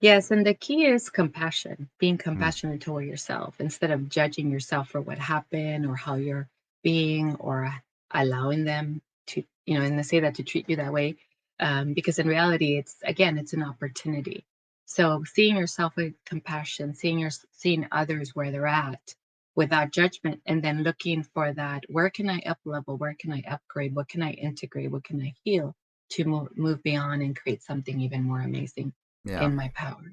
Yes, and the key is compassion, being Mm. compassionate toward yourself instead of judging yourself for what happened or how you're being or allowing them to, and they say that to treat you that way. Because in reality, it's an opportunity. So seeing yourself with compassion, seeing others where they're at without judgment, and then looking for that, where can I up level? Where can I upgrade? What can I integrate? What can I heal to move beyond and create something even more amazing Yeah. in my power?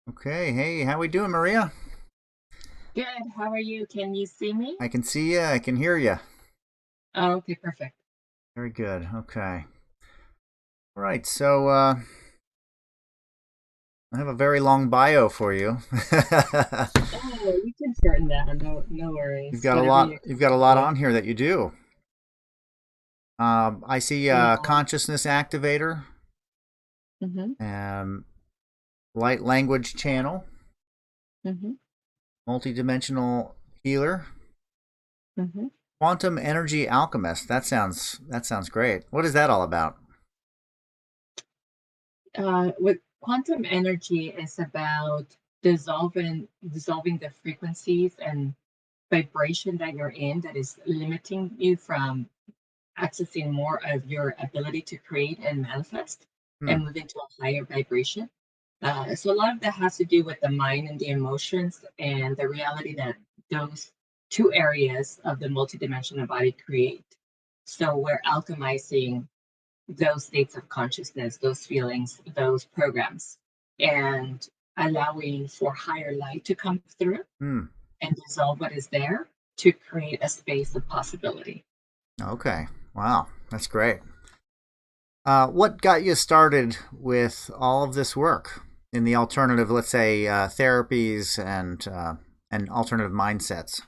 Okay. Hey, how we doing, Maria? Good. How are you? Can you see me? I can see you. I can hear you. Oh, okay, perfect. Very good. Okay. All right. So I have a very long bio for you. Oh, you can shorten that. No, no You've worries. got a Whatever lot. you're You've got a comfortable lot with. on here that you do. I see Yeah. Consciousness Activator, Mm-hmm. um, Light Language Channel, Mm-hmm. Multidimensional Healer, Mm-hmm. Quantum Energy Alchemist. That sounds great. What is that all about? With quantum energy is about dissolving the frequencies and vibration that you're in that is limiting you from accessing more of your ability to create and manifest Hmm. and move into a higher vibration. So a lot of that has to do with the mind and the emotions and the reality that those two areas of the multidimensional body create. So we're alchemizing those states of consciousness, those feelings, those programs, and allowing for higher light to come through Hmm. and dissolve what is there to create a space of possibility. Okay. Wow. That's great. What got you started with all of this work in the alternative, let's say, therapies and alternative mindsets?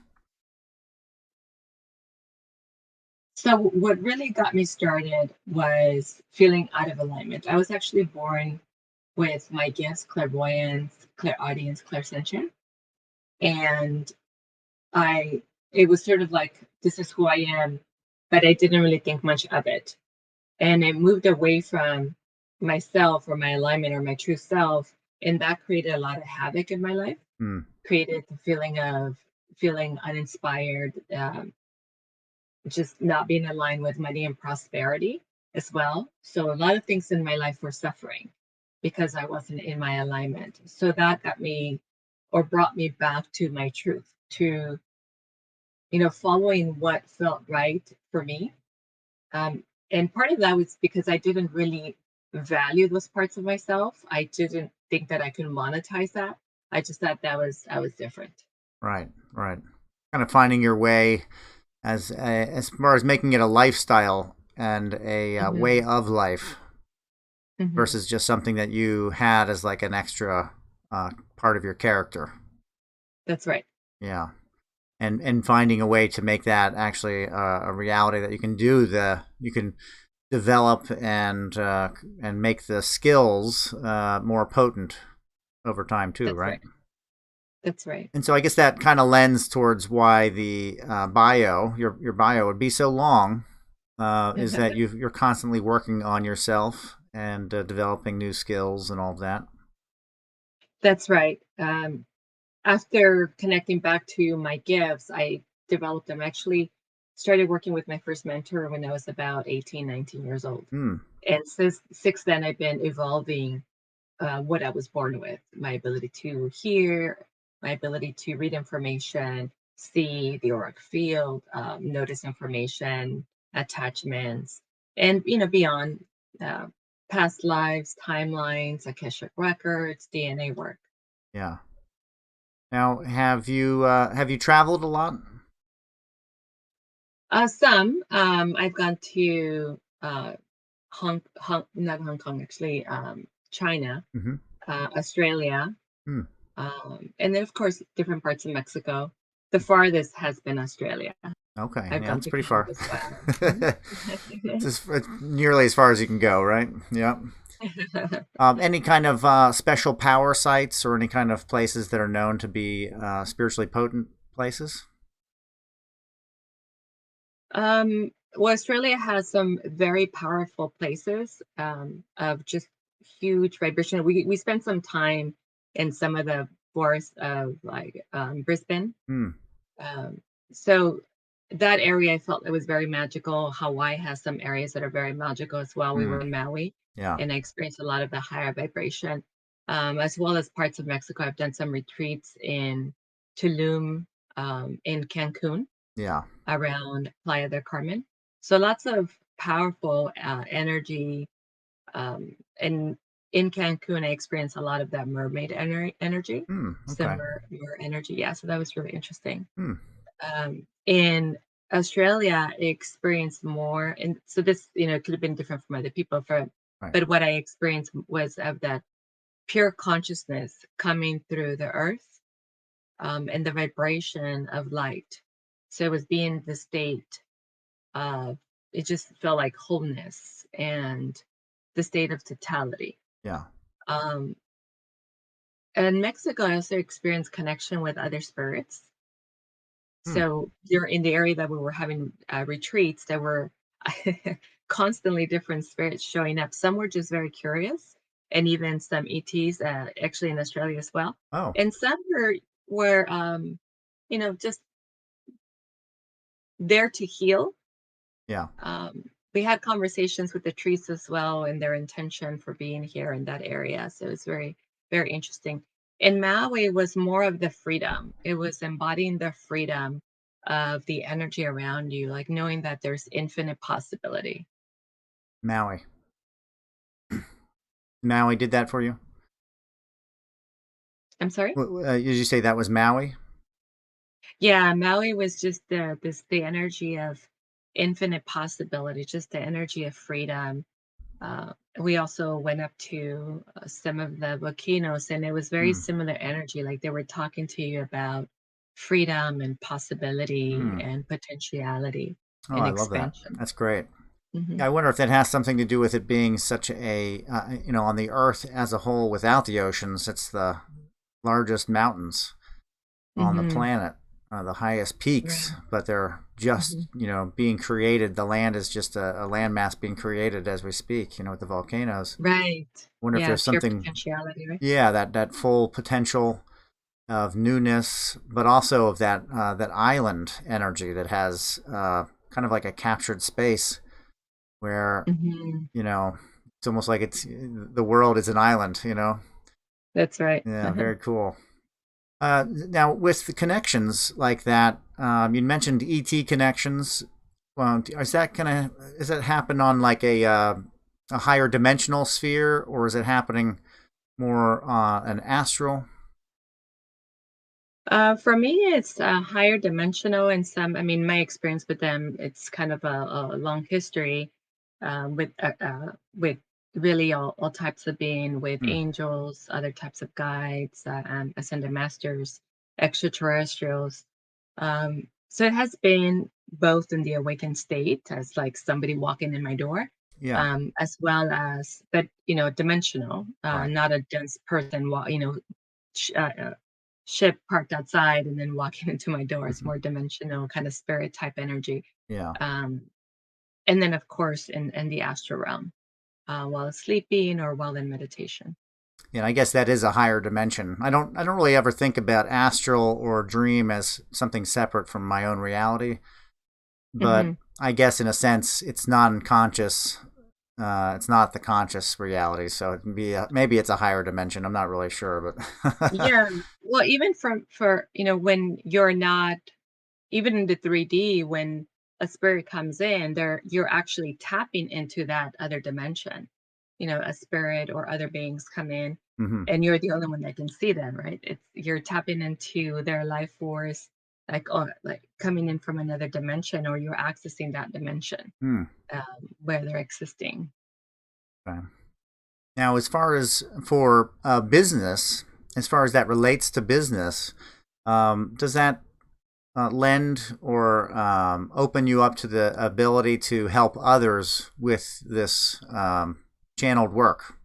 So, what really got me started was feeling out of alignment. I was actually born with my gifts, clairvoyance, clairaudience, clairsentient, and I it was sort of like this is who I am, but I didn't really think much of it. And it moved away from myself or my alignment or my true self, and that created a lot of havoc in my life. Hmm. Created the feeling of feeling uninspired, just not being aligned with money and prosperity as well. So a lot of things in my life were suffering because I wasn't in my alignment. So that got me or brought me back to my truth, to following what felt right for me. Um, and part of that was because I didn't really value those parts of myself. I didn't think that I could monetize that. I just thought that was I was different. Right. Right. Kind of finding your way as far as making it a lifestyle and a way Hmm. of life Hmm. versus just something that you had as like an extra part of your character. That's right. Yeah. And finding a way to make that actually a reality that you can develop and make the skills more potent over time too, That's right? right. That's right. And so I guess that kind of lends towards why the your bio would be so long, is that you're constantly working on yourself and developing new skills and all of that. That's right. After connecting back to my gifts, I developed them. Actually, started working with my first mentor when I was about 18, 19 years old. Hmm. And since then, I've been evolving what I was born with, my ability to hear, my ability to read information, see the auric field, notice information, attachments, and beyond uh, past lives, timelines, akashic records, DNA work. Yeah. Now, have you traveled a lot? Some I've gone to not Hong Kong actually, China, Mm-hmm. Australia, Hmm. and then of course different parts of Mexico. The farthest has been Australia. Okay, I've yeah, gone that's to pretty Canada far. as well. It's nearly as far as you can go, right? Yeah. Any kind of special power sites or any kind of places that are known to be spiritually potent places? Well, Australia has some very powerful places of just huge vibration. We spent some time in some of the forests of like Brisbane. Hmm. Um, so that area I felt it was very magical. Hawaii has some areas that are very magical as well. We Hmm. were in Maui Yeah. and I experienced a lot of the higher vibration, as well as parts of Mexico. I've done some retreats in Tulum, in Cancun, Yeah. around Playa del Carmen. So lots of powerful energy. And in Cancun, I experienced a lot of that mermaid energy, Hmm. Okay. similar energy. Yeah, so that was really interesting. Hmm. In Australia, I experienced more, and so this, could have been different from other people. Right. But what I experienced was of that pure consciousness coming through the earth, and the vibration of light. So it was being the state of, it just felt like wholeness and the state of totality. Yeah. Um, and Mexico, I also experienced connection with other spirits. Hmm. So you're in the area that we were having retreats, there were constantly different spirits showing up. Some were just very curious, and even some ETs, actually in Australia as well. Oh. And some were just there to heal. Yeah. We had conversations with the trees as well and their intention for being here in that area. So it was very, very interesting. In Maui was more of the freedom. It was embodying the freedom of the energy around you, like knowing that there's infinite possibility. Maui. Maui did that for you? I'm sorry? Did you say that was Maui? Yeah, Maui was just the energy of infinite possibility, just the energy of freedom. We also went up to some of the volcanoes, and it was very Hmm. similar energy. Like they were talking to you about freedom and possibility Hmm. and potentiality Oh, and I love that. expansion. That's great. Hmm. I wonder if that has something to do with it being such a, on the Earth as a whole without the oceans, it's the largest mountains on the Hmm. planet, the highest peaks, Right. but they're just, Hmm. being created. The land is just a landmass being created as we speak, with the volcanoes. Right. Wonder if Yeah. there's Pure something, potentiality. Right. yeah, that full potential of newness, but also of that island energy that has kind of like a captured space where Hmm. it's almost like it's the world is an island. That's right. Yeah, very cool. Now with the connections like that, you mentioned ET connections. Well, is that happen on like a higher dimensional sphere, or is it happening more an astral? For me, it's higher dimensional, and some, I mean, my experience with them, it's kind of a long history, with really all types of being, with Hmm. angels, other types of guides, ascended masters, extraterrestrials. So it has been both in the awakened state, as like somebody walking in my door, Yeah. as well as, but dimensional, Right. not a dense person, sh- uh, uh, ship parked outside and then walking into my door. It's more dimensional, kind of spirit type energy. Yeah. Um, and then, of course, in the astral realm, while sleeping or while in meditation. Yeah, I guess that is a higher dimension. I don't really ever think about astral or dream as something separate from my own reality, but Hmm. I guess in a sense it's non-conscious It's not the conscious reality, so it can be maybe it's a higher dimension. I'm not really sure, but Yeah. Well, even for, when you're not, even in the 3D, when a spirit comes in, you're actually tapping into that other dimension. A spirit or other beings come in, hmm and you're the only one that can see them, right? You're tapping into their life force, like coming in from another dimension, or you're accessing that dimension, hmm. where they're existing. Okay. Now, as far as for business, as far as that relates to business, does that lend or open you up to the ability to help others with this channeled work?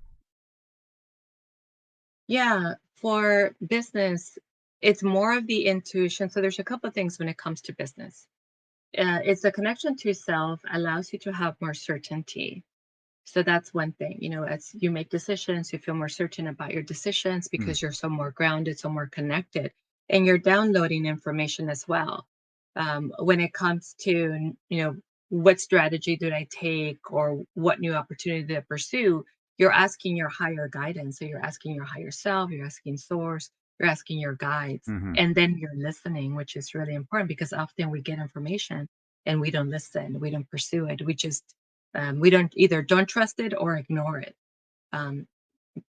Yeah, for business, it's more of the intuition. So there's a couple of things when it comes to business. It's a connection to self allows you to have more certainty. So that's one thing, as you make decisions, you feel more certain about your decisions Hmm. because you're so more grounded, so more connected, and you're downloading information as well. When it comes to, what strategy did I take, or what new opportunity did I pursue, you're asking your higher guidance. So you're asking your higher self, you're asking source, you're asking your guides, Mm-hmm. and then you're listening, which is really important because often we get information and we don't listen, we don't pursue it, we don't trust it or ignore it. Um,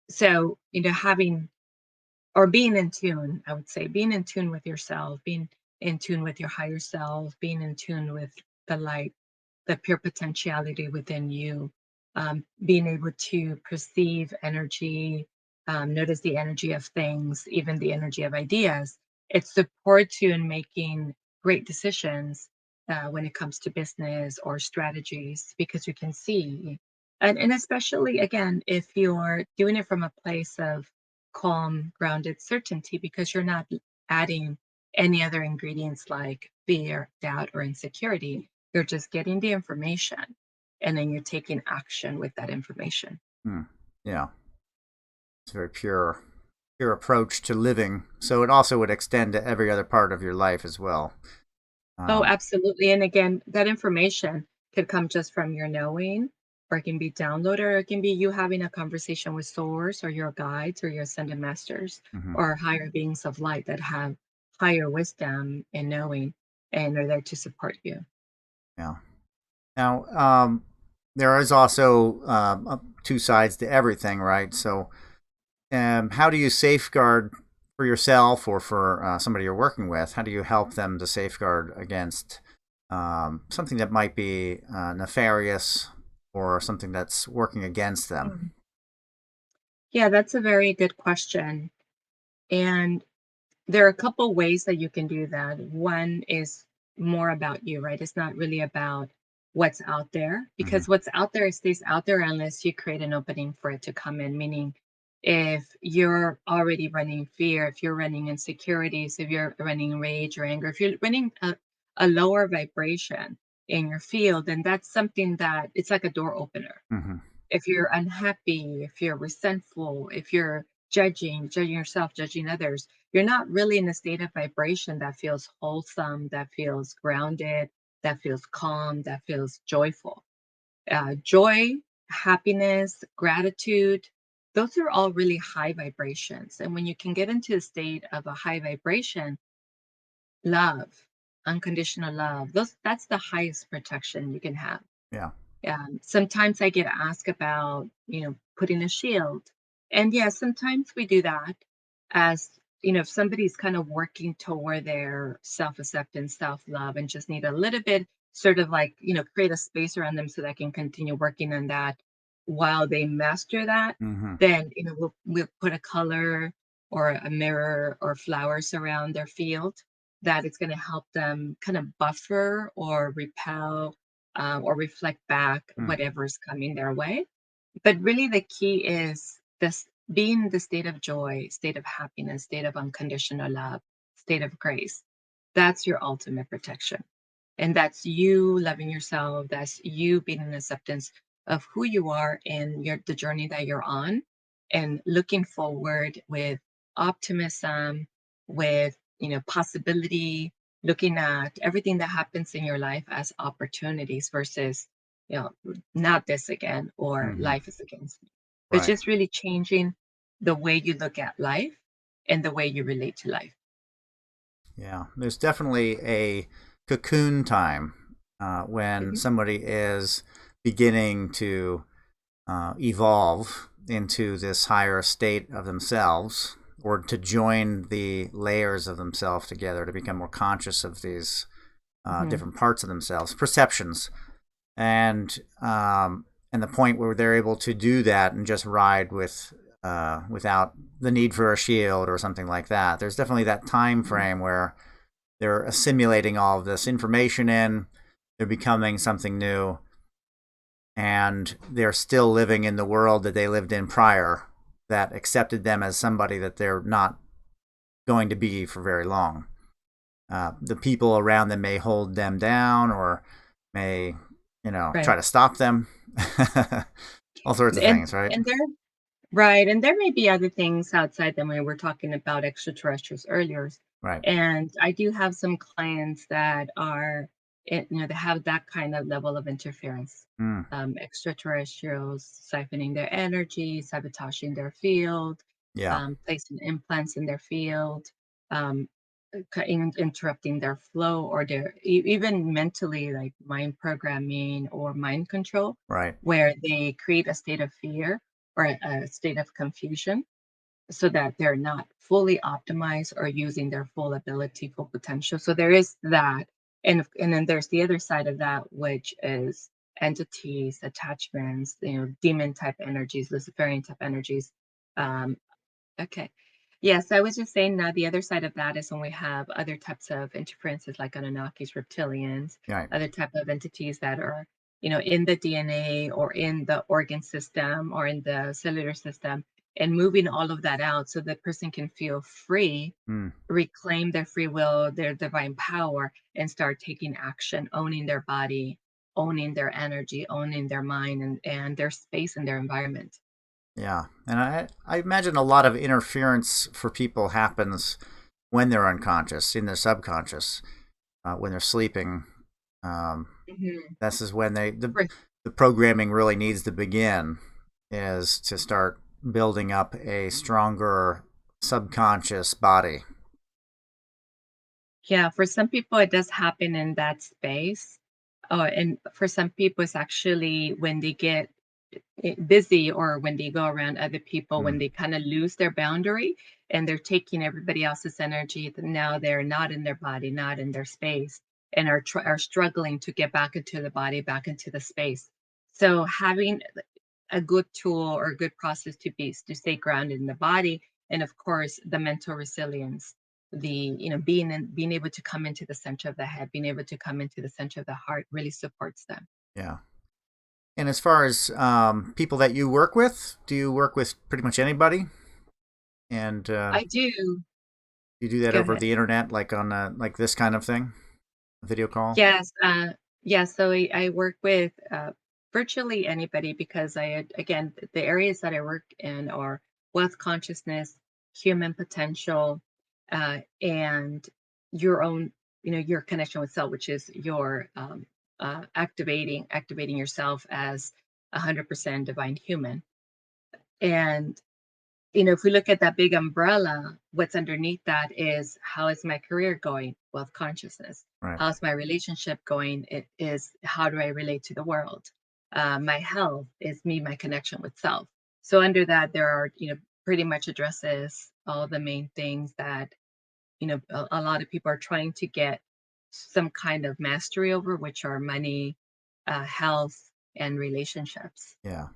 so, having or being in tune, I would say, being in tune with yourself, being in tune with your higher self, being in tune with the light, the pure potentiality within you, being able to perceive energy, notice the energy of things, even the energy of ideas. It supports you in making great decisions when it comes to business or strategies because you can see. And especially, again, if you're doing it from a place of calm, grounded certainty, because you're not adding any other ingredients like fear, doubt, or insecurity. You're just getting the information and then you're taking action with that information. Hmm. Yeah, it's a very pure approach to living. So it also would extend to every other part of your life as well. Oh, Um, absolutely. And again, that information could come just from your knowing, or it can be downloaded, or it can be you having a conversation with source or your guides or your ascended masters mhm. or higher beings of light that have higher wisdom and knowing and are there to support you. Yeah. Now, there is also two sides to everything, right? So, how do you safeguard for yourself or for somebody you're working with? How do you help them to safeguard against something that might be nefarious or something that's working against them? Mm. Yeah, that's a very good question. And there are a couple ways that you can do that. One is more about you, right? It's not really about what's out there hmm because what's out there stays out there unless you create an opening for it to come in. Meaning, if you're already running fear, if you're running insecurities, if you're running rage or anger, if you're running a lower vibration in your field, then that's something that it's like a door opener. hmm If you're unhappy, if you're resentful, if you're judging yourself, judging others, you're not really in a state of vibration that feels wholesome, that feels grounded, that feels calm, that feels joyful. Joy, happiness, gratitude, those are all really high vibrations. And when you can get into a state of a high vibration, love, unconditional love, that's the highest protection you can have. Yeah. Sometimes I get asked about, putting a shield. And yeah, sometimes we do that as, if somebody's kind of working toward their self acceptance, self love, and just need a little bit sort of like, create a space around them so that I can continue working on that while they master that, hmm then, we'll put a color or a mirror or flowers around their field that it's going to help them kind of buffer or repel or reflect back whatever is coming their way. But really, the key is this being in the state of joy, state of happiness, state of unconditional love, state of grace. That's your ultimate protection. And that's you loving yourself. That's you being in acceptance of who you are and the journey that you're on and looking forward with optimism, with, possibility, looking at everything that happens in your life as opportunities versus not this again, or Hmm. life is against me. But Right. just really changing the way you look at life and the way you relate to life. Yeah. There's definitely a cocoon time when Mhm. somebody is beginning to evolve into this higher state of themselves, or to join the layers of themselves together to become more conscious of these Mhm. different parts of themselves, perceptions, and the point where they're able to do that and just ride without the need for a shield or something like that. There's definitely that time Mhm. frame where they're assimilating all of this information in, they're becoming something new, and they're still living in the world that they lived in prior, that accepted them as somebody that they're not going to be for very long. The people around them may hold them down, or may, try Right. to stop them. All sorts of And things, right? and there Right. And there may be other things outside them. We were talking about extraterrestrials earlier. Right. And I do have some clients that are, they have that kind of level of interference. Mm, Extraterrestrials siphoning their energy, sabotaging their field, yeah. placing implants in their field, um, interrupting their flow, or even mentally, like mind programming or mind control, Right. where they create a state of fear or a state of confusion so that they're not fully optimized or using their full ability, full potential. So there is that. And then there's the other side of that, which is entities, attachments, demon type energies, Luciferian type energies. Um, okay. Yes, I was just saying now the other side of that is when we have other types of interferences like Anunnakis, reptilians, Right. other type of entities that are, in the DNA or in the organ system or in the cellular system, and moving all of that out so the person can feel free, Mm, reclaim their free will, their divine power, and start taking action, owning their body, owning their energy, owning their mind and their space and their environment. yeah. And I imagine a lot of interference for people happens when they're unconscious, in their subconscious, when they're sleeping. Um, Mhm. this is when the programming really needs to begin, is to start building up a stronger subconscious body. Yeah, for some people, it does happen in that space. And for some people, it's actually when they get busy or when they go around other people, Mm, when they kind of lose their boundary and they're taking everybody else's energy. Now they're not in their body, not in their space, and are struggling to get back into the body, back into the space. So having a good tool or a good process to stay grounded in the body, and of course the mental resilience, the being able to come into the center of the head, being able to come into the center of the heart really supports them. yeah. And as far as people that you work with, do you work with pretty much anybody? And I do. you do that Go over ahead. the internet, like on like this kind of thing, a video call? Yes, so I work with virtually anybody because again, the areas that I work in are wealth consciousness, human potential, and your own, your connection with self, which is your activating yourself as 100% divine human. And if we look at that big umbrella, what's underneath that is, how is my career going? Wealth consciousness. Right. How's my relationship going? It is, how do I relate to the world? My health is me, my connection with self. So under that, there are, pretty much addresses all the main things that, a lot of people are trying to get some kind of mastery over, which are money, health, and relationships. Yeah.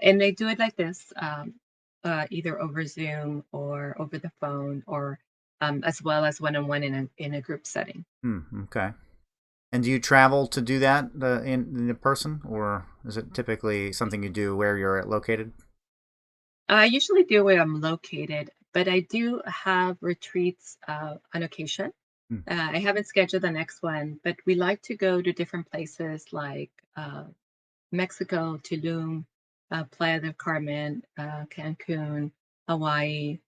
And they do it like this, either over Zoom or over the phone, or as well as one-on-one in a group setting. Hmm. Okay. And do you travel to do that in person, or is it typically something you do where you're located? I usually do where I'm located, but I do have retreats on occasion. Hmm. I haven't scheduled the next one, but we like to go to different places like Mexico, Tulum, Playa del Carmen, Cancun, Hawaii,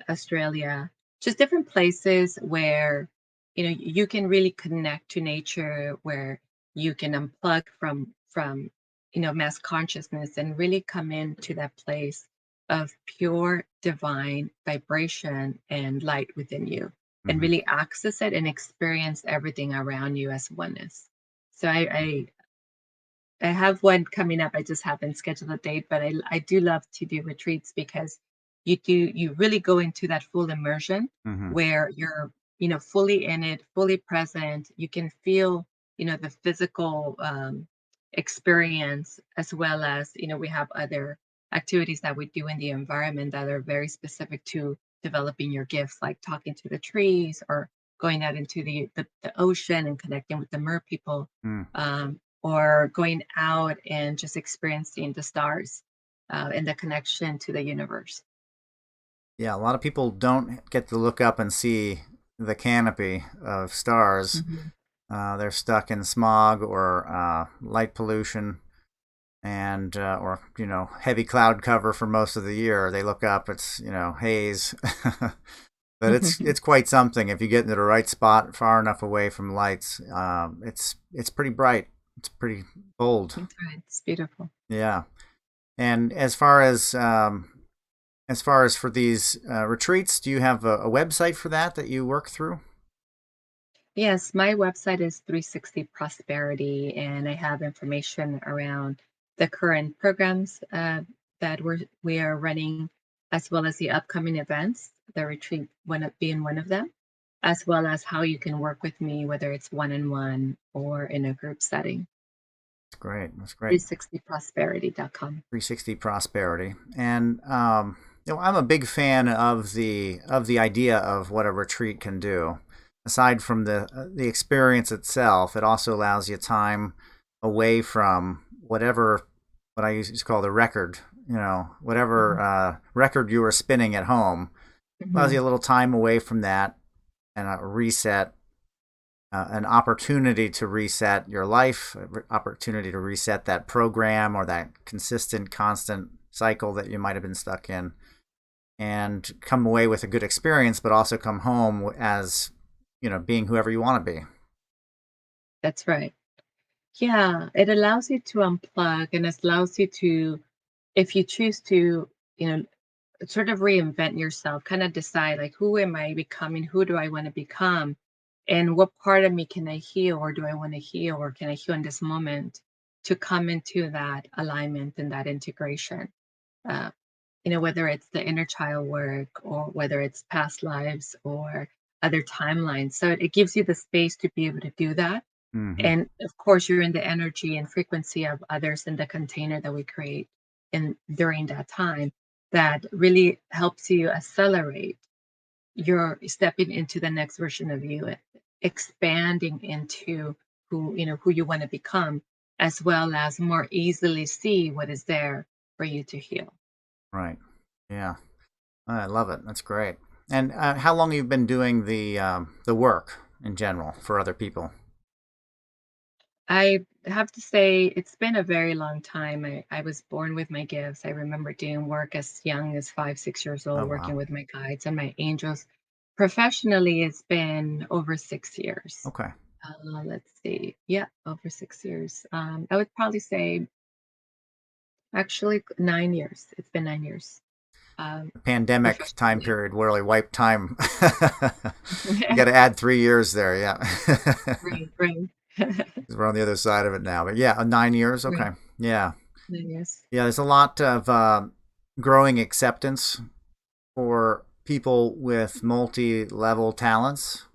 Australia, just different places where you can really connect to nature, where you can unplug from, mass consciousness and really come into that place of pure divine vibration and light within you, and Mm-hmm. really access it and experience everything around you as oneness. So I have one coming up. I just haven't scheduled a date, but I do love to do retreats because you really go into that full immersion Mm-hmm. where you're, fully in it, fully present. You can feel, the physical experience, as well as, we have other activities that we do in the environment that are very specific to developing your gifts, like talking to the trees or going out into the ocean and connecting with the mer people. Mm. Or going out and just experiencing the stars and the connection to the universe. Yeah, a lot of people don't get to look up and see the canopy of stars. Mm-hmm. They're stuck in smog or light pollution, and or heavy cloud cover for most of the year. They look up, it's haze. But it's quite something if you get into the right spot, far enough away from lights. It's pretty bright. It's pretty bold. That's right. It's beautiful. Yeah. And as far as for these retreats, do you have a website for that you work through? Yes, my website is 360 Prosperity, and I have information around the current programs that we are running, as well as the upcoming events, the retreat being one of them, as well as how you can work with me, whether it's one-on-one or in a group setting. That's great. That's great. 360prosperity.com. 360 Prosperity. And I'm a big fan of the idea of what a retreat can do. Aside from the experience itself, it also allows you time away from what I used to call the record. Whatever record you were spinning at home, allows Mm-hmm. you a little time away from that and a reset, an opportunity to reset your life, an opportunity to reset that program or that consistent, constant cycle that you might have been stuck in, and come away with a good experience, but also come home as, being whoever you want to be. That's right. Yeah, it allows you to unplug, and it allows you to, if you choose to, you know, sort of reinvent yourself, kind of decide like, who am I becoming? Who do I want to become? And what part of me can I heal, or do I want to heal, or can I heal in this moment to come into that alignment and that integration? Uh, whether it's the inner child work or whether it's past lives or other timelines. So it gives you the space to be able to do that. Mm-hmm. And of course, you're in the energy and frequency of others in the container that we create in during that time, that really helps you accelerate your stepping into the next version of you, expanding into who you want to become, as well as more easily see what is there for you to heal. Right. Yeah. I love it. That's great. And how long have you been doing the work in general for other people? I have to say, it's been a very long time. I was born with my gifts. I remember doing work as young as 5, 6 years Oh old, wow. working with my guides and my angels. Professionally, it's been over 6 years. Okay. Let's see. Yeah, over 6 years. I would probably say actually 9 years. It's been 9 years. The pandemic time Professionally. period really wiped time. You got to add 3 years there. Yeah. Right, right. We're on the other side of it now. But yeah, 9 years. Right. Okay. Yeah. 9 years. Yeah. There's a lot of growing acceptance for people with multi-level talents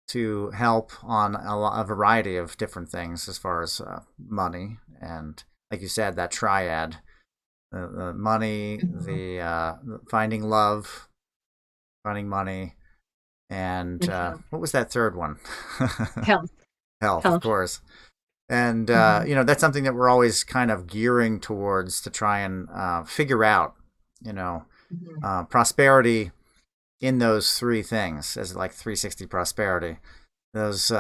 to help on a variety of different things as far as money and, like you said, that triad: the money, Mhm. the finding love, finding money, and And health. what was that third one? Health. Health, of Health. course. And Mhm. that's something that we're always kind of gearing towards to try and figure out. You know, Mhm. prosperity in those three things, as like 360 prosperity, those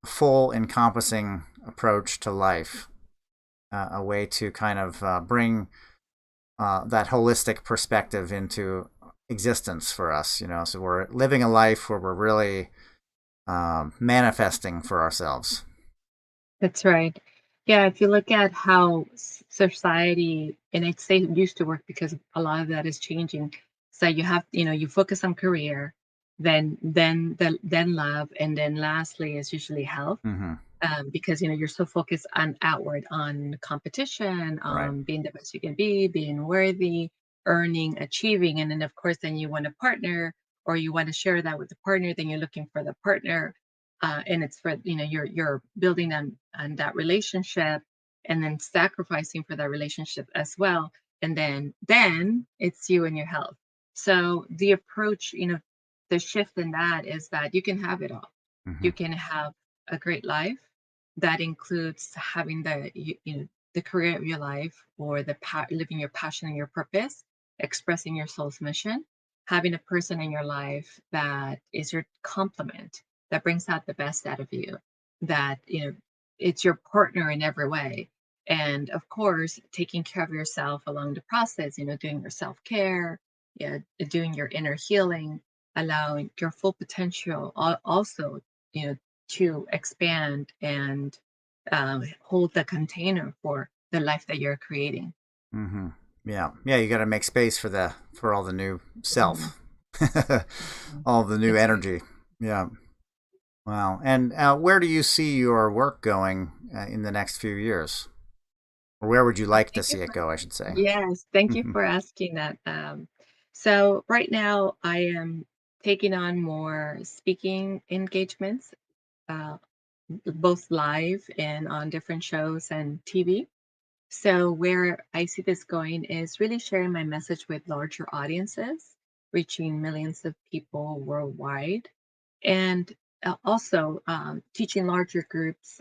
full encompassing approach to life, a way to kind of bring that holistic perspective into existence for us. So we're living a life where we're really manifesting for ourselves. That's right. Yeah, if you look at how society, and I'd say used to work because a lot of that is changing. So you have, you focus on career, then love, and then lastly is usually health. Mm-hmm. Because you're so focused on outward, on competition, Right. being the best you can be, being worthy, earning, achieving, and then of course then you want a partner, or you want to share that with the partner. Then you're looking for the partner, and it's for you're building on that relationship, and then sacrificing for that relationship as well, and then it's you and your health. So the approach, the shift in that is that you can have it all. Mm-hmm. You can have a great life that includes having the career of your life, or living your passion and your purpose, expressing your soul's mission, having a person in your life that is your complement, that brings out the best out of you, that it's your partner in every way, and of course taking care of yourself along the process, doing your self-care, yeah, doing your inner healing, allowing your full potential also, you know to expand and hold the container for the life that you're creating. Mm-hmm. Yeah. Yeah. You got to make space for all the new Mhm. self, Mhm. all the new That's right. energy. Yeah. Wow. And where do you see your work going in the next few years? Or where would you like to Thank you see it for go, I should say? Yes, thank you Mm-hmm. for asking that. So right now I am taking on more speaking engagements, uh, both live and on different shows and TV. So, where I see this going is really sharing my message with larger audiences, reaching millions of people worldwide, and also teaching larger groups,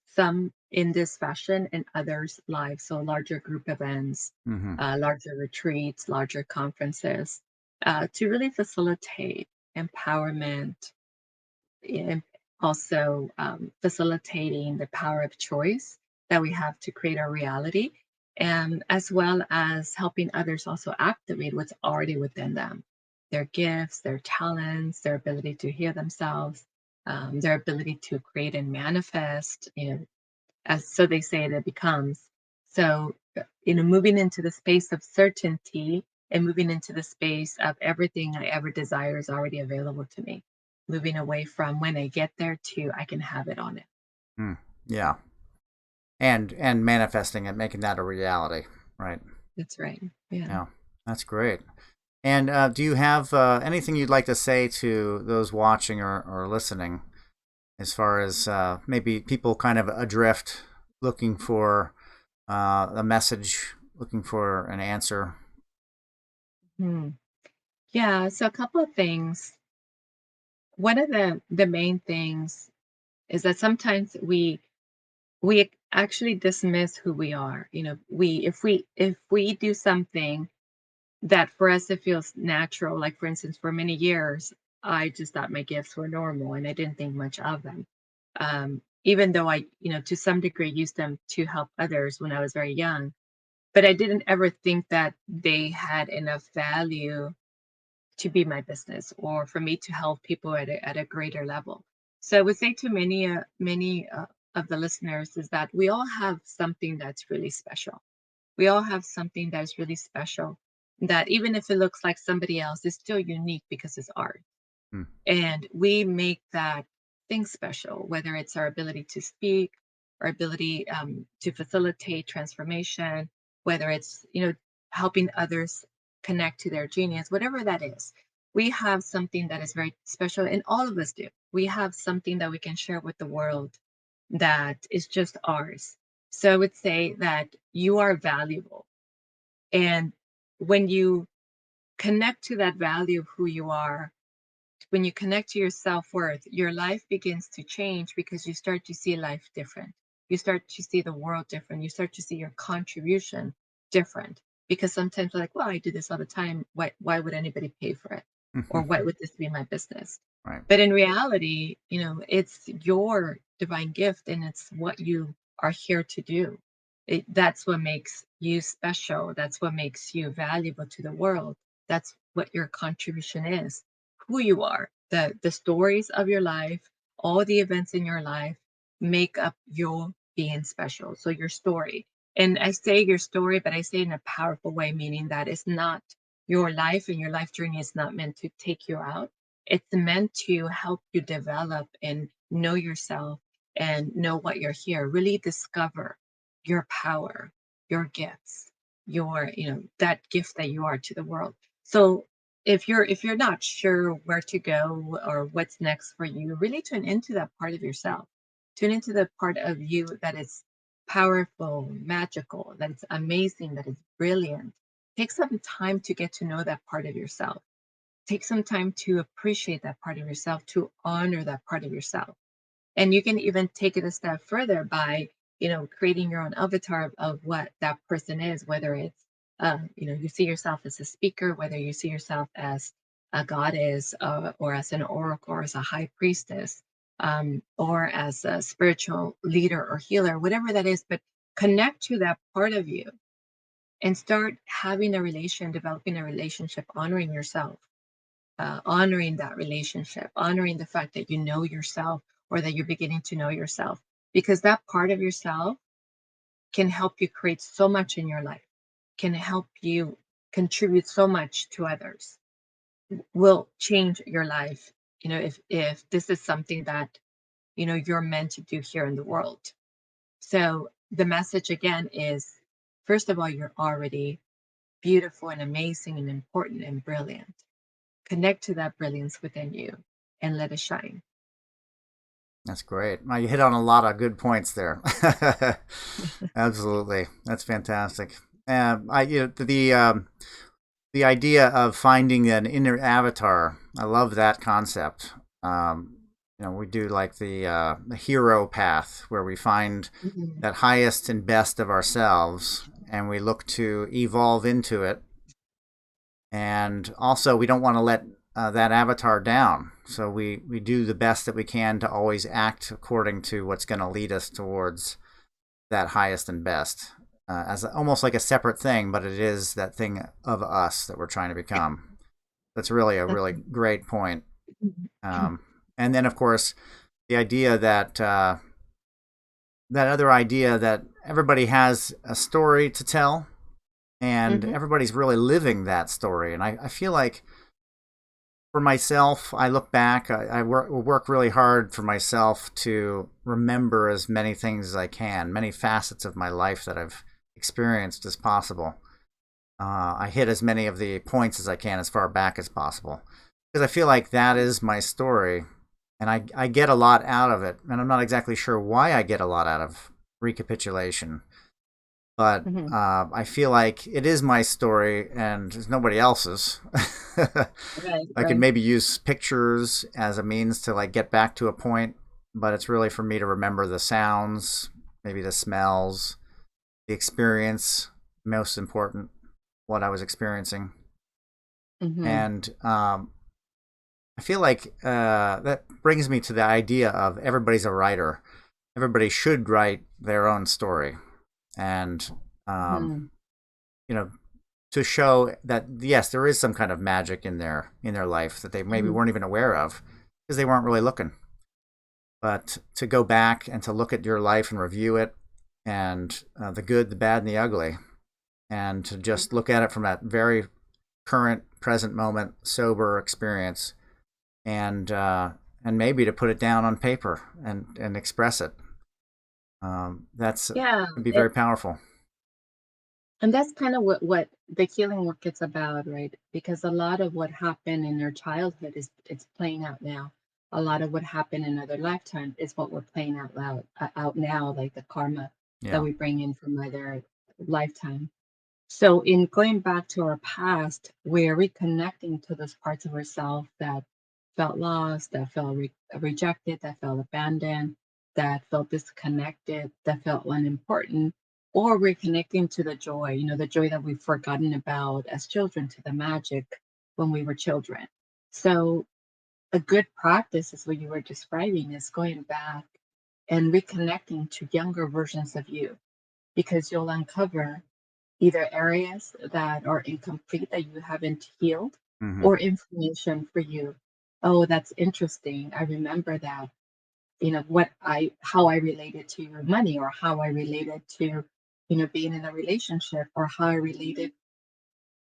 some in this fashion and others live. So, larger group events, Mm-hmm. larger retreats, larger conferences, to really facilitate empowerment, and also facilitating the power of choice that we have to create our reality, and as well as helping others also activate what's already within them, their gifts, their talents, their ability to heal themselves, their ability to create and manifest, as so they say it becomes. So, moving into the space of certainty and moving into the space of everything I ever desire is already available to me. Moving away from when I get there to I can have it on it. Mm. Yeah. And manifesting it, making that a reality. Right. That's right. Yeah. Yeah. That's great. And do you have anything you'd like to say to those watching or listening, as far as maybe people kind of adrift, looking for a message, looking for an answer? Hmm. Yeah. So a couple of things. One of the main things is that sometimes we actually dismiss who we are. We if we do something that for us it feels natural. Like for instance, for many years, I just thought my gifts were normal and I didn't think much of them. Even though I, to some degree used them to help others when I was very young, but I didn't ever think that they had enough value to be my business or for me to help people at a greater level. So I would say to many of the listeners is that we all have something that's really special. We all have something that is really special, that even if it looks like somebody else, is still unique because it's art. Hmm. And we make that thing special, whether it's our ability to speak, our ability to facilitate transformation, whether it's, helping others connect to their genius, whatever that is. We have something that is very special, and all of us do. We have something that we can share with the world that is just ours. So I would say that you are valuable. And when you connect to that value of who you are, when you connect to your self-worth, your life begins to change because you start to see life different. You start to see the world different. You start to see your contribution different. Because sometimes we're like, well, I do this all the time. Why would anybody pay for it? Or why would this be my business? Right. But in reality, it's your divine gift and it's what you are here to do. That's what makes you special. That's what makes you valuable to the world. That's what your contribution is, who you are, the stories of your life, all the events in your life make up being special. So your story. And I say your story, but I say it in a powerful way, meaning that it's not your life, and your life journey is not meant to take you out. It's meant to help you develop and know yourself and know what you're here. Really discover your power, your gifts, your, that gift that you are to the world. So if you're not sure where to go or what's next for you, really tune into that part of yourself. Tune into the part of you that is powerful, magical, that is amazing, that is brilliant. Take some time to get to know that part of yourself. Take some time to appreciate that part of yourself, to honor that part of yourself. And you can even take it a step further by, creating your own avatar of what that person is, whether it's, you see yourself as a speaker, whether you see yourself as a goddess, or as an oracle, or as a high priestess, or as a spiritual leader or healer, whatever that is. But connect to that part of you and start developing a relationship, honoring yourself, honoring that relationship, honoring the fact that you know yourself, or that you're beginning to know yourself, because that part of yourself can help you create so much in your life, can help you contribute so much to others, will change your life, if this is something that, you're meant to do here in the world. So the message again is, first of all, you're already beautiful and amazing and important and brilliant. Connect to that brilliance within you and let it shine. That's great. Well, you hit on a lot of good points there. Absolutely, that's fantastic. The idea of finding an inner avatar. I love that concept. We do like the hero path, where we find Mhm. that highest and best of ourselves, and we look to evolve into it. And also, we don't want to let that avatar down. So we do the best that we can to always act according to what's going to lead us towards that highest and best, as almost like a separate thing, but it is that thing of us that we're trying to become. That's really a really great point. Mhm. And then, of course, the idea that that other idea that everybody has a story to tell, and Mhm. everybody's really living that story. And I feel like, for myself, I look back, I work really hard for myself to remember as many things as I can, many facets of my life that I've experienced as possible. I hit as many of the points as I can as far back as possible, because I feel like that is my story, and I get a lot out of it. And I'm not exactly sure why I get a lot out of recapitulation, but Mhm. I feel like it is my story and it's nobody else's. Right, I could right. maybe use pictures as a means to like get back to a point, but it's really for me to remember the sounds, maybe the smells, the experience, most important, what I was experiencing. Mhm. And I feel like that brings me to the idea of everybody's a writer. Everybody should write their own story. And um, Mhm. you know, to show that yes, there is some kind of magic in their life that they maybe Mhm. weren't even aware of because they weren't really looking. But to go back and to look at your life and review it, and the good, the bad, and the ugly, and to just look at it from that very current, present moment, sober experience, and maybe to put it down on paper and express it. That's Yeah, Can be very powerful. and that's kind of what the healing work is about, right? Because a lot of what happened in your childhood is it's playing out now. A lot of what happened in other lifetimes is what we're playing out loud out now, like the karma that Yeah. we bring in from other lifetime. So, in going back to our past, we're reconnecting to those parts of ourselves that felt lost, that felt rejected, that felt abandoned, that felt disconnected, that felt unimportant, or we're connecting to the joy, the joy that we've forgotten about as children, to the magic when we were children. So, a good practice is what you were describing is going back and reconnecting to younger versions of you, because you'll uncover either areas that are incomplete that you haven't healed, Hmm. or information for you. Oh, that's interesting. I remember that. how I related to money, or how I related to, being in a relationship, or how I related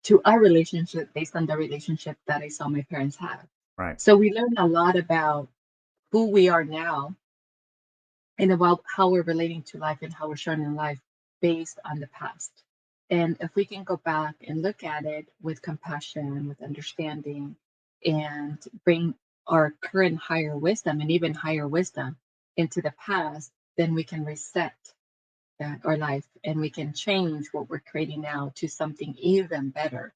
to a relationship based on the relationship that I saw my parents have. Right. So we learn a lot about who we are now, and about how we're relating to life and how we're showing in life based on the past. And if we can go back and look at it with compassion, with understanding, and bring our current higher wisdom and even higher wisdom into the past, then we can reset our life, and we can change what we're creating now to something even better.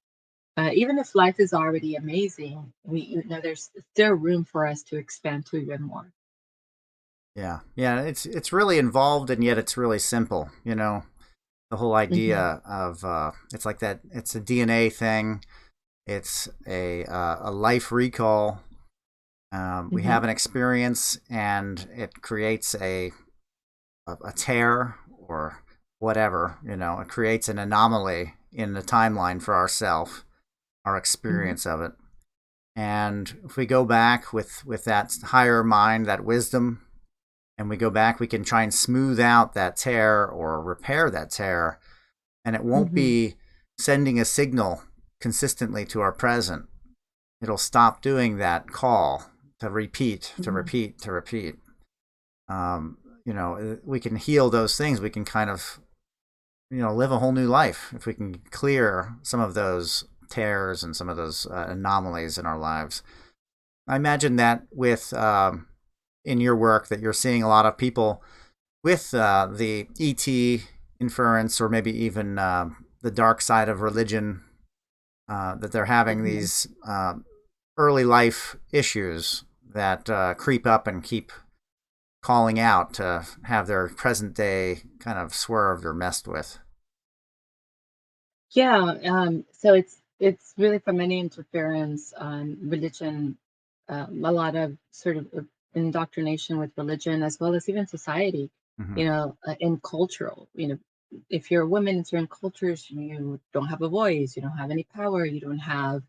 Even if life is already amazing, there's still room for us to expand to even more. Yeah. Yeah. It's really involved, and yet it's really simple. The whole Hmm. idea of it's like that. It's a DNA thing. It's a life recall. We Hmm. have an experience, and it creates a tear or whatever. It creates an anomaly in the timeline for ourself, our Hmm. experience of it. And if we go back with that higher mind, that wisdom, and we go back, we can try and smooth out that tear or repair that tear, and it won't Hmm. be sending a signal consistently to our present. It'll stop doing that call to repeat, to Hmm. repeat, to repeat. We can heal those things. We can kind of, live a whole new life if we can clear some of those tears and some of those anomalies in our lives. I imagine that with in your work that you're seeing a lot of people with the ET inference, or maybe even the dark side of religion, that they're having Hmm. these early life issues that creep up and keep calling out to have their present day kind of swerved or messed with. Yeah. So it's really from any interference on religion, a lot of sort of indoctrination with religion, as well as even society, Mm-hmm. and cultural. If you're a woman in certain cultures, you don't have a voice, you don't have any power, you don't have,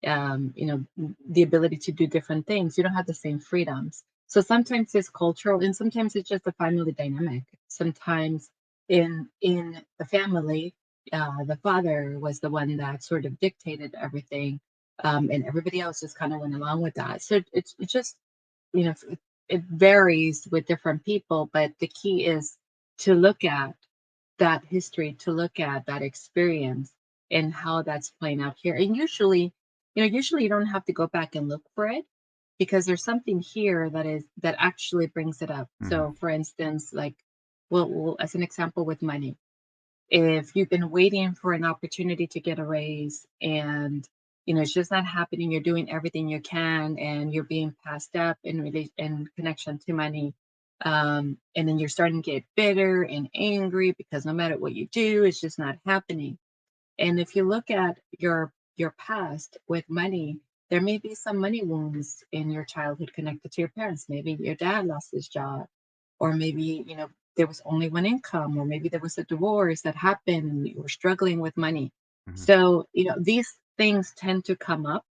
the ability to do different things. You don't have the same freedoms. So sometimes it's cultural, and sometimes it's just a family dynamic. Sometimes in the family, the father was the one that sort of dictated everything, and everybody else just kind of went along with that. So it's just, you know it varies with different people, but the key is to look at that history, to look at that experience and how that's playing out here. And usually you don't have to go back and look for it, because there's something here that actually brings it up. Mm-hmm. So for instance, like, well, as an example with money, if you've been waiting for an opportunity to get a raise, and it's just not happening, you're doing everything you can, and you're being passed up in connection to money, and then you're starting to get bitter and angry because no matter what you do, it's just not happening. And if you look at your past with money, there may be some money wounds in your childhood connected to your parents. Maybe your dad lost his job, or maybe, there was only one income, or maybe there was a divorce that happened and you were struggling with money. Mm-hmm. So, these things tend to come up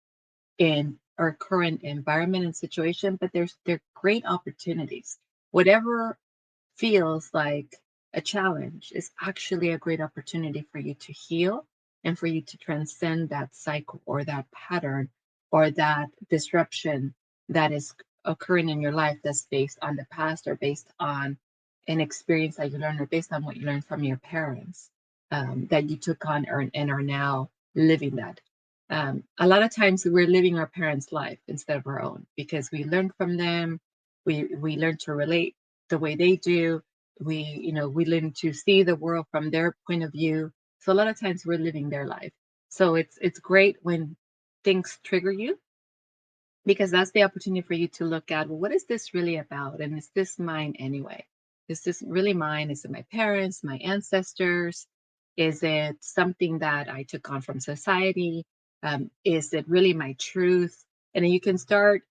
in our current environment and situation, but they're great opportunities. Whatever feels like a challenge is actually a great opportunity for you to heal, and for you to transcend that cycle, or that pattern, or that disruption that is occurring in your life, that's based on the past, or based on an experience that you learned, or based on what you learned from your parents, that you took on, and are now living that. A lot of times we're living our parents' life instead of our own, because we learned from them. We learn to relate the way they do. We learn to see the world from their point of view. So a lot of times we're living their life. So it's great when things trigger you, because that's the opportunity for you to look at, well, what is this really about, and is this mine anyway? Is this really mine? Is it my parents, my ancestors? Is it something that I took on from society? Is it really my truth? And then you can start,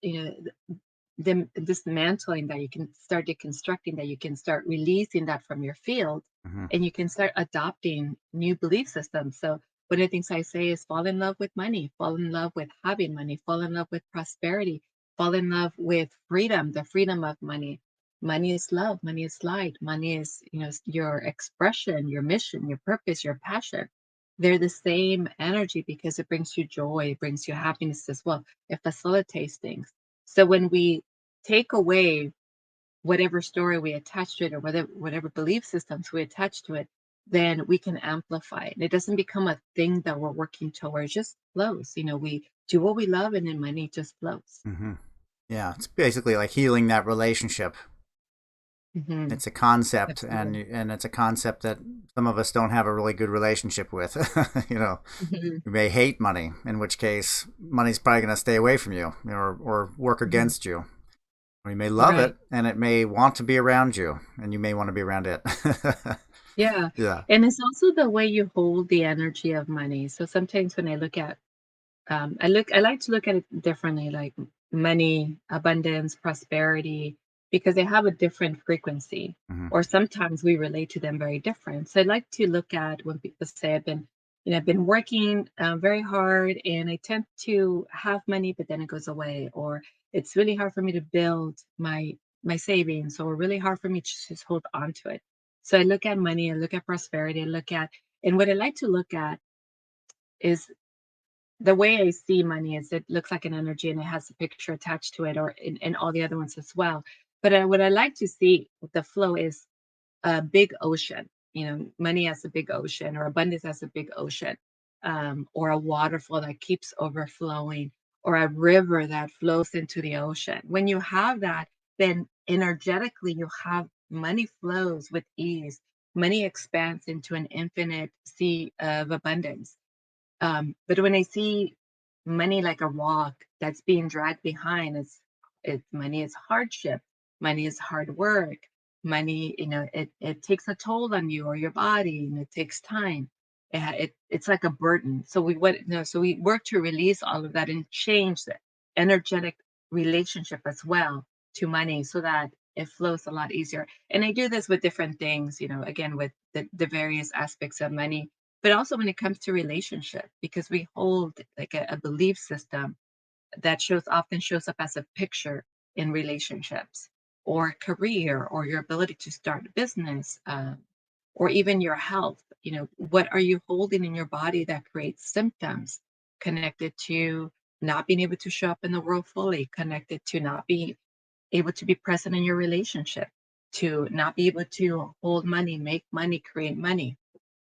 dismantling that, you can start deconstructing that, you can start releasing that from your field, Mm-hmm. and you can start adopting new belief systems. So one of the things I say is fall in love with money, fall in love with having money, fall in love with prosperity, fall in love with freedom, the freedom of money, Money is love, money is light, money is, your expression, your mission, your purpose, your passion. They're the same energy because it brings you joy, it brings you happiness as well. It facilitates things. So when we take away whatever story we attach to it, or whatever belief systems we attach to it, then we can amplify it. And it doesn't become a thing that we're working towards, it just flows. We do what we love and then money just flows. Mm-hmm. Yeah, it's basically like healing that relationship. Mm-hmm. It's a concept, Absolutely. and it's a concept that some of us don't have a really good relationship with. you know, Mm-hmm. you may hate money, in which case money's probably going to stay away from you, or work Mm-hmm. against you. Or you may love Right. it, and it may want to be around you, and you may want to be around it. Yeah. yeah. And it's also the way you hold the energy of money. So sometimes when I look at, I like to look at it differently, like money, abundance, prosperity, because they have a different frequency, Mm-hmm. or sometimes we relate to them very different. So I like to look at when people say I've been working very hard and I tend to have money, but then it goes away, or it's really hard for me to build my savings, or really hard for me to just hold on to it. So I look at money, I look at prosperity, and what I like to look at is the way I see money is it looks like an energy and it has a picture attached to it, or in all the other ones as well. But what I like to see with the flow is a big ocean. Money as a big ocean, or abundance as a big ocean, or a waterfall that keeps overflowing, or a river that flows into the ocean. When you have that, then energetically you have money flows with ease. Money expands into an infinite sea of abundance. But when I see money like a rock that's being dragged behind, it's money is hardship, money is hard work, money, it takes a toll on you or your body, and it takes time. It's like a burden. So we work to release all of that and change the energetic relationship as well to money, so that it flows a lot easier. And I do this with different things, again, with the various aspects of money, but also when it comes to relationship, because we hold like a belief system that often shows up as a picture in relationships, or career, or your ability to start a business, or even your health. What are you holding in your body that creates symptoms connected to not being able to show up in the world fully, connected to not being able to be present in your relationship, to not be able to hold money, make money, create money.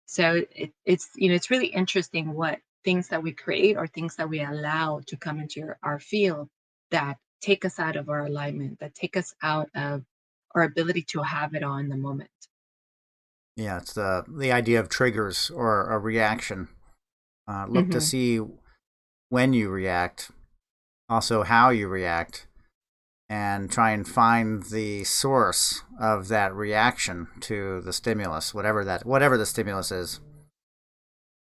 So it's really interesting what things that we create, or things that we allow to come into our field, that take us out of our alignment, that take us out of our ability to have it all in the moment. Yeah, it's the idea of triggers or a reaction. Look to Hmm. see when you react, also how you react, and try and find the source of that reaction to the stimulus, whatever the stimulus is.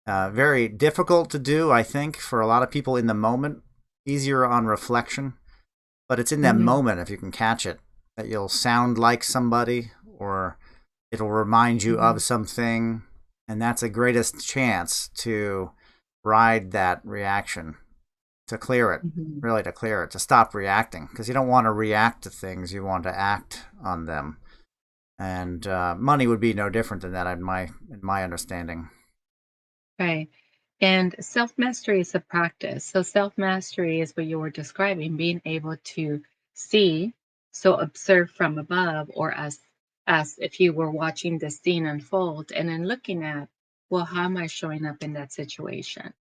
Very difficult to do, I think, for a lot of people in the moment. Easier on reflection, but it's in that Hmm. moment, if you can catch it, that you'll sound like somebody, or it'll remind you Hmm. of something, and that's the greatest chance to ride that reaction, to clear it, Hmm. really to clear it, to stop reacting, because you don't want to react to things, you want to act on them. And money would be no different than that, in my understanding. Right. And self mastery is a practice. So, self mastery is what you were describing, being able to see, so observe from above, or as if you were watching the scene unfold, and then looking at, well, how am I showing up in that situation?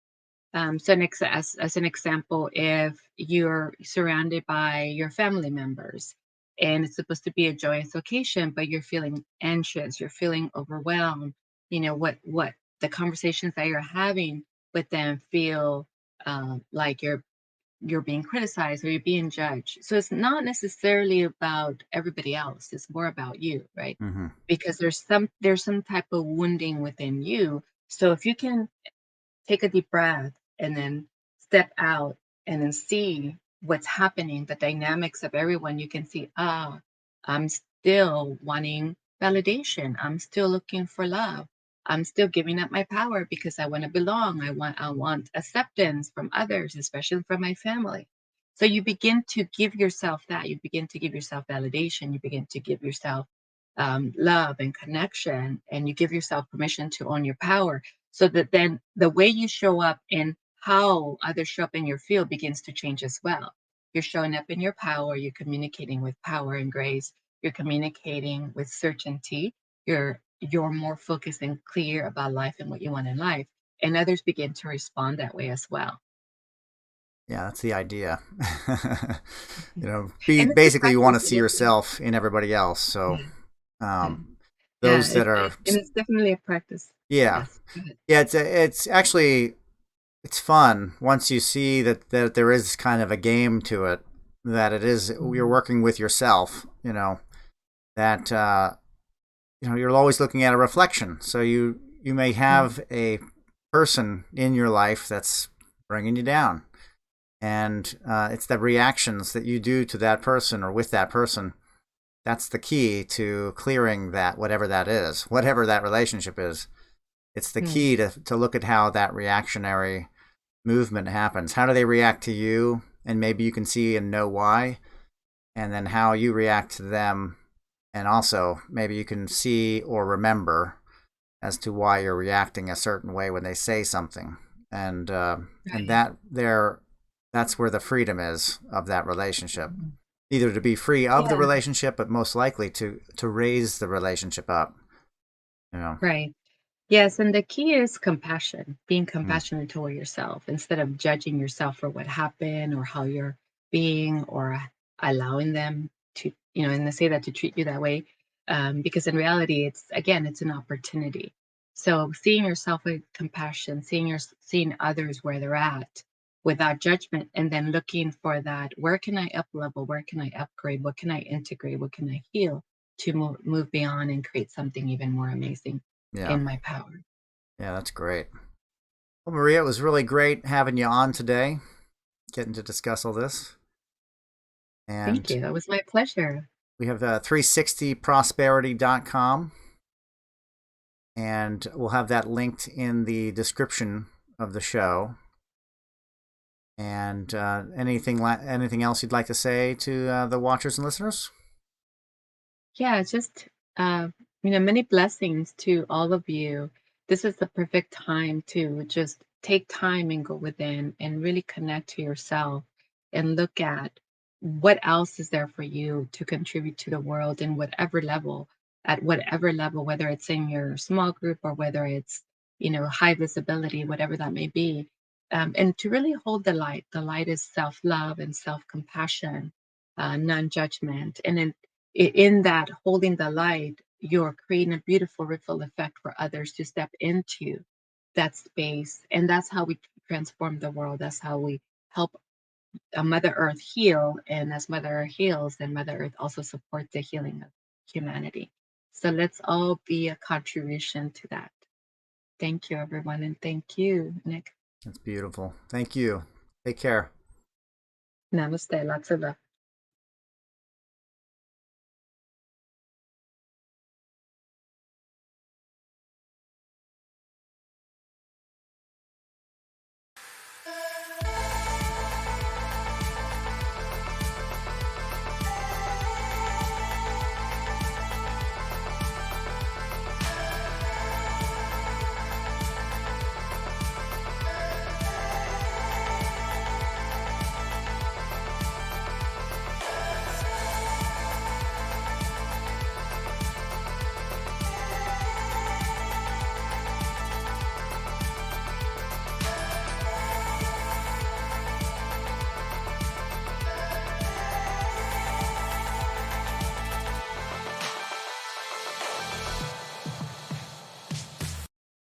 So, as an example, if you're surrounded by your family members and it's supposed to be a joyous occasion, but you're feeling anxious, you're feeling overwhelmed, what the conversations that you're having with them feel like you're being criticized or you're being judged. So it's not necessarily about everybody else; it's more about you, right? Mm-hmm. Because there's some type of wounding within you. So if you can take a deep breath and then step out and then see what's happening, the dynamics of everyone, you can see, I'm still wanting validation. I'm still looking for love. I'm still giving up my power because I want to belong. I want acceptance from others, especially from my family. So you begin to give yourself that. You begin to give yourself validation. You begin to give yourself love and connection, and you give yourself permission to own your power. So that then the way you show up and how others show up in your field begins to change as well. You're showing up in your power. You're communicating with power and grace. You're communicating with certainty. You're more focused and clear about life and what you want in life, and others begin to respond that way as well. Yeah, that's the idea. And it's a Basically you want to practice. see yourself in everybody else. So Yeah, yeah, um, yeah. those that are, And it's definitely a practice. yeah, Yes. Go ahead. yeah, it's actually it's fun once you see that there is kind of a game to it. That it is you're Mhm. working with yourself. That you're always looking at a reflection. So you may Mhm. have a person in your life that's bringing you down, and it's the reactions that you do to that person or with that person. That's the key to clearing that, whatever that is, whatever that relationship is. It's the Mhm. key to look at how that reactionary movement happens. How do they react to you? And maybe you can see and know why, and then how you react to them. And also, maybe you can see or remember as to why you're reacting a certain way when they say something. And Right. that's where the freedom is of that relationship. Mhm. Either to be free of the Yeah. relationship, but most likely to raise the relationship up. You know. Right. Yes, and the key is compassion, being Mm. compassionate toward yourself instead of judging yourself for what happened or how you're being or allowing them to, and they say that to treat you that way. Because in reality, it's an opportunity. So seeing yourself with compassion, seeing others where they're at without judgment, and then looking for that, where can I up level? Where can I upgrade? What can I integrate? What can I heal to move beyond and create something even more amazing Yeah. in my power? Yeah, that's great. Well, Maria, it was really great having you on today, getting to discuss all this. Thank And you. It was my pleasure. we have 360prosperity.com, and we'll have that linked in the description of the show. And anything else you'd like to say to the watchers and listeners? Yeah, just uh, many blessings to all of you. This is the perfect time to just take time and go within and really connect to yourself and look at what else is there for you to contribute to the world in at whatever level, whether it's in your small group or whether it's, high visibility, whatever that may be. And to really hold the light. The light is self-love and self-compassion, non-judgment. And in that holding the light, you're creating a beautiful ripple effect for others to step into that space. And that's how we transform the world. That's how we help Mother Earth heal. And as Mother Earth heals, then Mother Earth also supports the healing of humanity. So let's all be a contribution to that. Thank you, everyone. And thank you, Nick. That's beautiful. Thank you. Take care. Namaste. Lots of love.